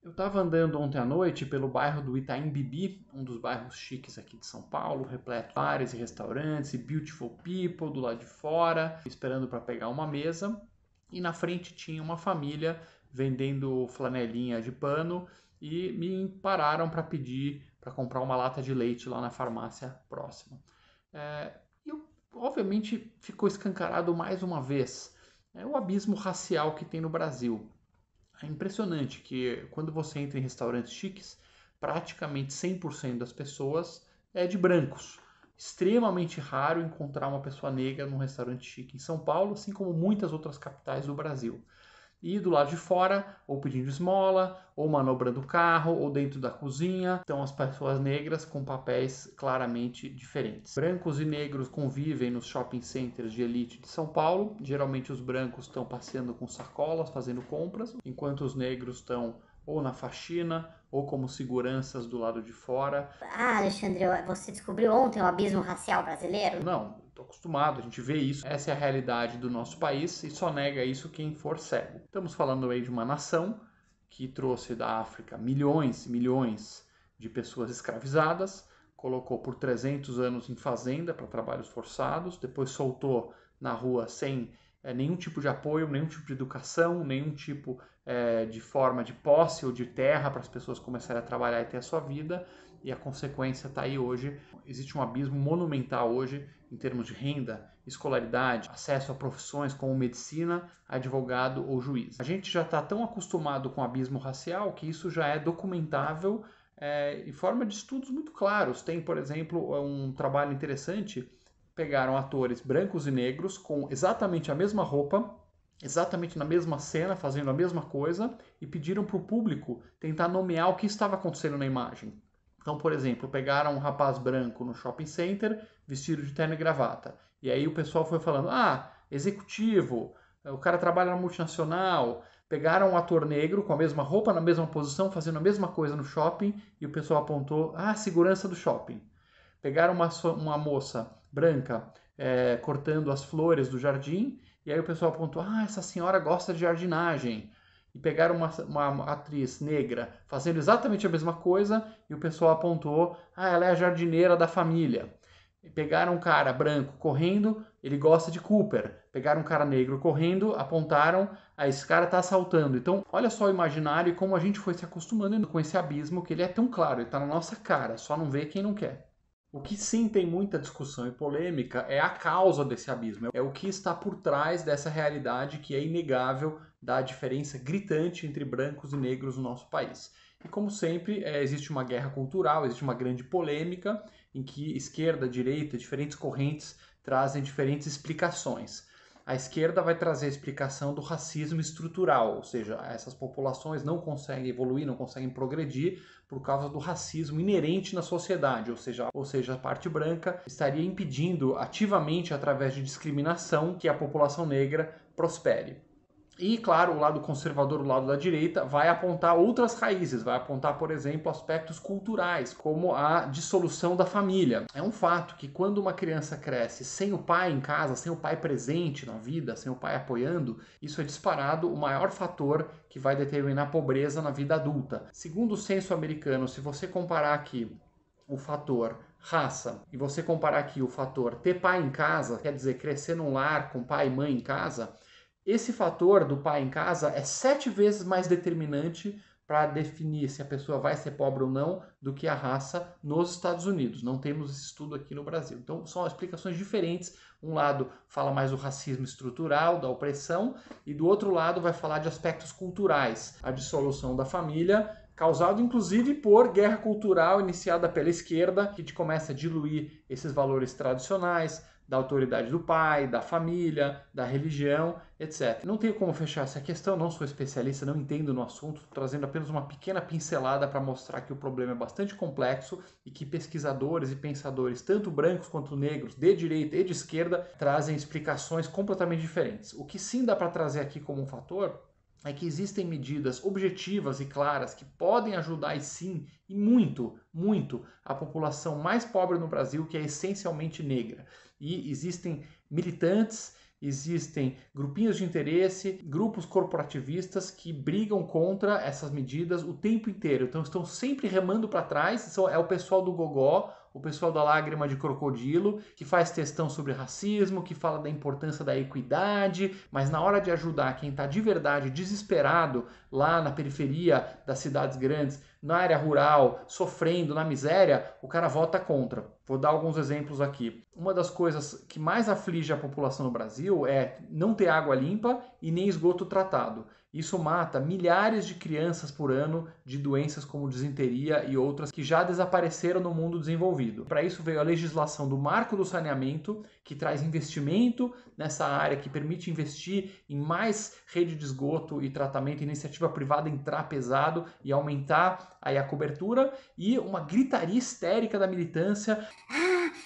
Eu estava andando ontem à noite pelo bairro do Itaim Bibi, um dos bairros chiques aqui de São Paulo, repleto de bares e restaurantes e beautiful people do lado de fora, esperando para pegar uma mesa. E na frente tinha uma família vendendo flanelinha de pano e me pararam para pedir para comprar uma lata de leite lá na farmácia próxima. E obviamente ficou escancarado mais uma vez o abismo racial que tem no Brasil. É impressionante que quando você entra em restaurantes chiques, praticamente 100% das pessoas é de brancos. Extremamente raro encontrar uma pessoa negra num restaurante chique em São Paulo, assim como muitas outras capitais do Brasil. E do lado de fora, ou pedindo esmola, ou manobrando o carro, ou dentro da cozinha, estão as pessoas negras com papéis claramente diferentes. Brancos e negros convivem nos shopping centers de elite de São Paulo. Geralmente os brancos estão passeando com sacolas, fazendo compras, enquanto os negros estão ou na faxina, ou como seguranças do lado de fora. Ah, Alexandre, você descobriu ontem o abismo racial brasileiro? Não, estou acostumado, a gente vê isso. Essa é a realidade do nosso país e só nega isso quem for cego. Estamos falando aí de uma nação que trouxe da África milhões e milhões de pessoas escravizadas, colocou por 300 anos em fazenda para trabalhos forçados, depois soltou na rua sem nenhum tipo de apoio, nenhum tipo de educação, nenhum tipo de forma de posse ou de terra para as pessoas começarem a trabalhar e ter a sua vida. E a consequência está aí hoje. Existe um abismo monumental hoje em termos de renda, escolaridade, acesso a profissões como medicina, advogado ou juiz. A gente já está tão acostumado com o abismo racial que isso já é documentável em forma de estudos muito claros. Tem, por exemplo, um trabalho interessante. Pegaram atores brancos e negros com exatamente a mesma roupa, exatamente na mesma cena, fazendo a mesma coisa, e pediram para o público tentar nomear o que estava acontecendo na imagem. Então, por exemplo, pegaram um rapaz branco no shopping center, vestido de terno e gravata. E aí o pessoal foi falando, executivo, o cara trabalha na multinacional. Pegaram um ator negro com a mesma roupa, na mesma posição, fazendo a mesma coisa no shopping, e o pessoal apontou, segurança do shopping. Pegaram uma moça branca cortando as flores do jardim, e aí o pessoal apontou, essa senhora gosta de jardinagem. E pegaram uma atriz negra fazendo exatamente a mesma coisa, e o pessoal apontou, ela é a jardineira da família. E pegaram um cara branco correndo, ele gosta de Cooper. Pegaram um cara negro correndo, apontaram, esse cara está assaltando. Então, olha só o imaginário e como a gente foi se acostumando com esse abismo, que ele é tão claro, ele está na nossa cara, só não vê quem não quer. O que sim tem muita discussão e polêmica é a causa desse abismo, é o que está por trás dessa realidade que é inegável da diferença gritante entre brancos e negros no nosso país. E como sempre, existe uma guerra cultural, existe uma grande polêmica em que esquerda, direita, diferentes correntes trazem diferentes explicações. A esquerda vai trazer a explicação do racismo estrutural, ou seja, essas populações não conseguem evoluir, não conseguem progredir por causa do racismo inerente na sociedade, ou seja, a parte branca estaria impedindo ativamente, através de discriminação, que a população negra prospere. E, claro, o lado conservador, o lado da direita, vai apontar outras raízes, vai apontar, por exemplo, aspectos culturais, como a dissolução da família. É um fato que quando uma criança cresce sem o pai em casa, sem o pai presente na vida, sem o pai apoiando, isso é disparado o maior fator que vai determinar a pobreza na vida adulta. Segundo o censo americano, se você comparar aqui o fator raça e você comparar aqui o fator ter pai em casa, quer dizer, crescer num lar com pai e mãe em casa, esse fator do pai em casa é 7 vezes mais determinante para definir se a pessoa vai ser pobre ou não do que a raça nos Estados Unidos. Não temos esse estudo aqui no Brasil. Então são explicações diferentes. Um lado fala mais do racismo estrutural, da opressão, e do outro lado vai falar de aspectos culturais, a dissolução da família, causado inclusive por guerra cultural iniciada pela esquerda, que começa a diluir esses valores tradicionais, da autoridade do pai, da família, da religião, etc. Não tenho como fechar essa questão, não sou especialista, não entendo no assunto, trazendo apenas uma pequena pincelada para mostrar que o problema é bastante complexo e que pesquisadores e pensadores, tanto brancos quanto negros, de direita e de esquerda, trazem explicações completamente diferentes. O que sim dá para trazer aqui como um fator é que existem medidas objetivas e claras que podem ajudar, e sim, e muito, muito, a população mais pobre no Brasil, que é essencialmente negra. E existem militantes existem grupinhos de interesse, grupos corporativistas que brigam contra essas medidas o tempo inteiro. Então estão sempre remando para trás, é o pessoal do gogó, o pessoal da lágrima de crocodilo, que faz textão sobre racismo, que fala da importância da equidade, mas na hora de ajudar quem está de verdade desesperado lá na periferia das cidades grandes, na área rural, sofrendo, na miséria, o cara vota contra. Vou dar alguns exemplos aqui. Uma das coisas que mais aflige a população no Brasil é não ter água limpa e nem esgoto tratado. Isso mata milhares de crianças por ano de doenças como disenteria e outras que já desapareceram no mundo desenvolvido. Para isso veio a legislação do Marco do Saneamento, que traz investimento nessa área, que permite investir em mais rede de esgoto e tratamento, iniciativa privada entrar pesado e aumentar aí a cobertura, e uma gritaria histérica da militância.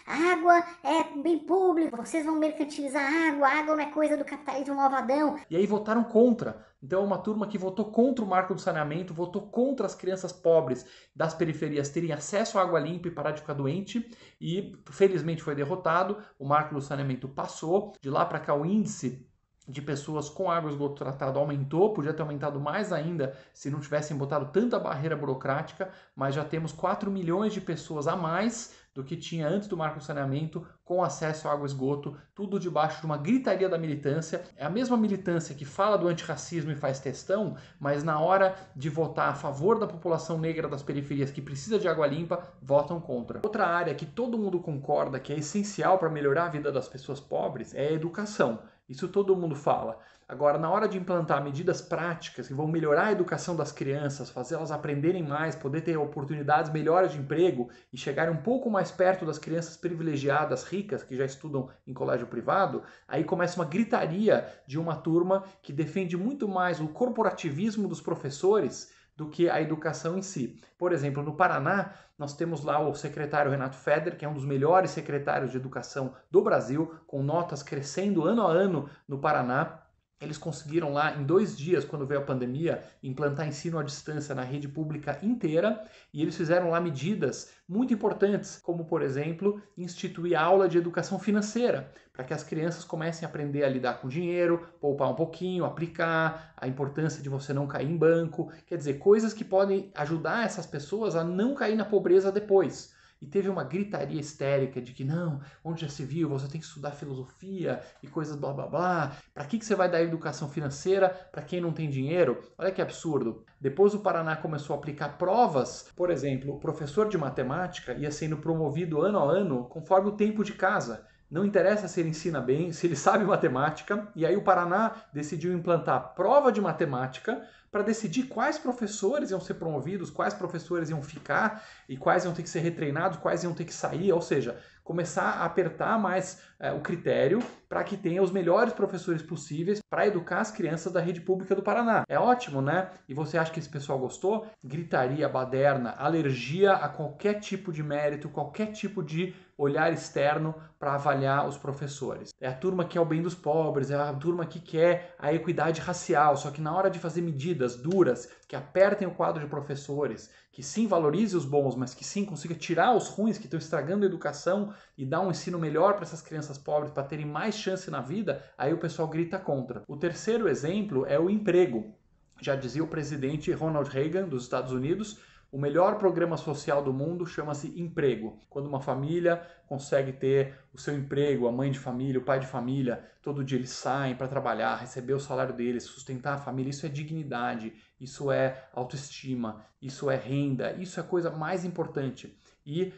A água é bem público, vocês vão mercantilizar a água não é coisa do capitalismo malvadão. E aí votaram contra. Então é uma turma que votou contra o Marco do Saneamento, votou contra as crianças pobres das periferias terem acesso à água limpa e parar de ficar doente, e felizmente foi derrotado. O Marco do Saneamento passou. De lá para cá o índice de pessoas com água e esgoto tratado aumentou, podia ter aumentado mais ainda se não tivessem botado tanta barreira burocrática, mas já temos 4 milhões de pessoas a mais do que tinha antes do Marco do Saneamento com acesso à água e esgoto, tudo debaixo de uma gritaria da militância. É a mesma militância que fala do antirracismo e faz textão, mas na hora de votar a favor da população negra das periferias que precisa de água limpa, votam contra. Outra área que todo mundo concorda que é essencial para melhorar a vida das pessoas pobres é a educação. Isso todo mundo fala. Agora, na hora de implantar medidas práticas que vão melhorar a educação das crianças, fazer elas aprenderem mais, poder ter oportunidades melhores de emprego e chegarem um pouco mais perto das crianças privilegiadas, ricas, que já estudam em colégio privado, aí começa uma gritaria de uma turma que defende muito mais o corporativismo dos professores do que a educação em si. Por exemplo, no Paraná, nós temos lá o secretário Renato Feder, que é um dos melhores secretários de educação do Brasil, com notas crescendo ano a ano no Paraná. Eles conseguiram lá, em 2 dias, quando veio a pandemia, implantar ensino à distância na rede pública inteira, e eles fizeram lá medidas muito importantes, como, por exemplo, instituir aula de educação financeira, para que as crianças comecem a aprender a lidar com dinheiro, poupar um pouquinho, aplicar, a importância de você não cair em banco, quer dizer, coisas que podem ajudar essas pessoas a não cair na pobreza depois. E teve uma gritaria histérica de que não, onde já se viu, você tem que estudar filosofia e coisas blá blá blá. Para que você vai dar educação financeira para quem não tem dinheiro? Olha que absurdo. Depois o Paraná começou a aplicar provas. Por exemplo, o professor de matemática ia sendo promovido ano a ano conforme o tempo de casa. Não interessa se ele ensina bem, se ele sabe matemática. E aí o Paraná decidiu implantar prova de matemática para decidir quais professores iam ser promovidos, quais professores iam ficar e quais iam ter que ser retreinados, quais iam ter que sair, ou seja, começar a apertar mais o critério para que tenha os melhores professores possíveis para educar as crianças da rede pública do Paraná. É ótimo, né? E você acha que esse pessoal gostou? Gritaria, baderna, alergia a qualquer tipo de mérito, qualquer tipo de olhar externo para avaliar os professores. É a turma que é o bem dos pobres, é a turma que quer a equidade racial, só que na hora de fazer medidas duras, que apertem o quadro de professores, que sim valorize os bons, mas que sim consiga tirar os ruins que estão estragando a educação e dar um ensino melhor para essas crianças pobres para terem mais chance na vida, aí o pessoal grita contra. O terceiro exemplo é o emprego. Já dizia o presidente Ronald Reagan dos Estados Unidos, o melhor programa social do mundo chama-se emprego. Quando uma família consegue ter o seu emprego, a mãe de família, o pai de família, todo dia eles saem para trabalhar, receber o salário deles, sustentar a família, isso é dignidade, isso é autoestima, isso é renda, isso é a coisa mais importante. E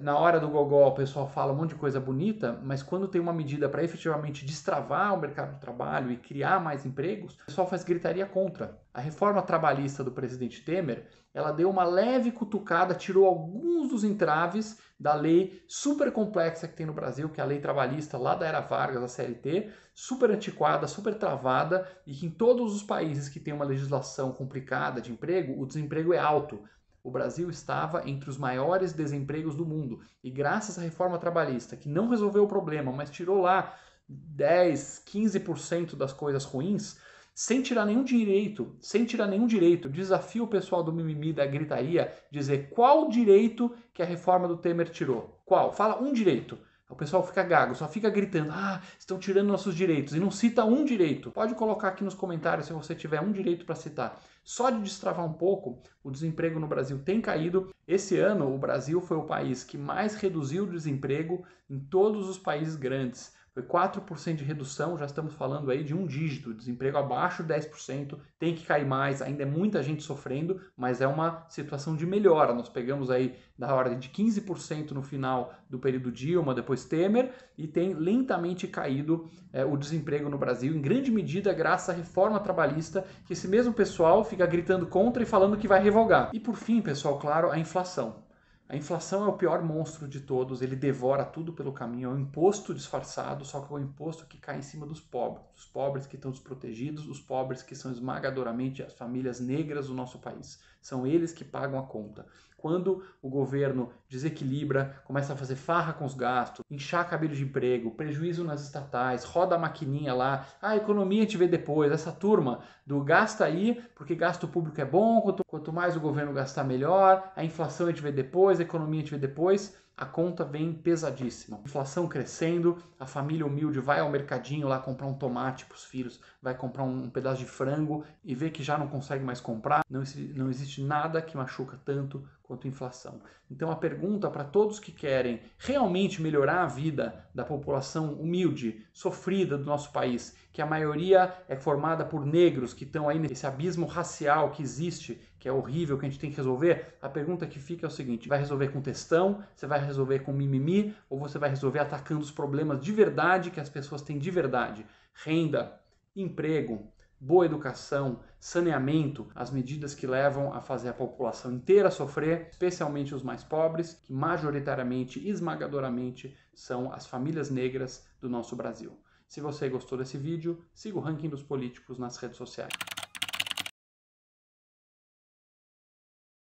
na hora do gogó o pessoal fala um monte de coisa bonita, mas quando tem uma medida para efetivamente destravar o mercado de trabalho e criar mais empregos, o pessoal faz gritaria contra. A reforma trabalhista do presidente Temer, ela deu uma leve cutucada, tirou alguns dos entraves da lei super complexa que tem no Brasil, que é a lei trabalhista lá da era Vargas, da CLT, super antiquada, super travada, e que em todos os países que tem uma legislação complicada de emprego, o desemprego é alto. O Brasil estava entre os maiores desempregos do mundo. E graças à reforma trabalhista, que não resolveu o problema, mas tirou lá 10, 15% das coisas ruins, sem tirar nenhum direito, desafio o pessoal do mimimi, da gritaria, dizer qual direito que a reforma do Temer tirou. Qual? Fala um direito. O pessoal fica gago, só fica gritando, estão tirando nossos direitos, e não cita um direito. Pode colocar aqui nos comentários se você tiver um direito para citar. Só de destravar um pouco, o desemprego no Brasil tem caído. Esse ano, o Brasil foi o país que mais reduziu o desemprego em todos os países grandes. Foi 4% de redução, já estamos falando aí de um dígito, desemprego abaixo de 10%, tem que cair mais, ainda é muita gente sofrendo, mas é uma situação de melhora. Nós pegamos aí da ordem de 15% no final do período Dilma, depois Temer, e tem lentamente caído o desemprego no Brasil, em grande medida graças à reforma trabalhista, que esse mesmo pessoal fica gritando contra e falando que vai revogar. E por fim, pessoal, claro, a inflação. A inflação é o pior monstro de todos, ele devora tudo pelo caminho, é um imposto disfarçado, só que é um imposto que cai em cima dos pobres que estão desprotegidos, os pobres que são esmagadoramente as famílias negras do nosso país. São eles que pagam a conta. Quando o governo desequilibra, começa a fazer farra com os gastos, inchar cabelo de emprego, prejuízo nas estatais, roda a maquininha lá, a economia a gente vê depois, essa turma do gasta aí, porque gasto público é bom, quanto mais o governo gastar melhor, a inflação a gente vê depois, a economia a gente vê depois, a conta vem pesadíssima. Inflação crescendo, a família humilde vai ao mercadinho lá comprar um tomate para os filhos, vai comprar um pedaço de frango e vê que já não consegue mais comprar. Não existe nada que machuca tanto quanto inflação. Então a pergunta para todos que querem realmente melhorar a vida da população humilde, sofrida do nosso país, que a maioria é formada por negros que estão aí nesse abismo racial que existe, que é horrível, que a gente tem que resolver, a pergunta que fica é o seguinte: vai resolver com textão, você vai resolver com mimimi, ou você vai resolver atacando os problemas de verdade que as pessoas têm de verdade? Renda, emprego, boa educação, saneamento, as medidas que levam a fazer a população inteira sofrer, especialmente os mais pobres, que majoritariamente, esmagadoramente, são as famílias negras do nosso Brasil. Se você gostou desse vídeo, siga o Ranking dos Políticos nas redes sociais.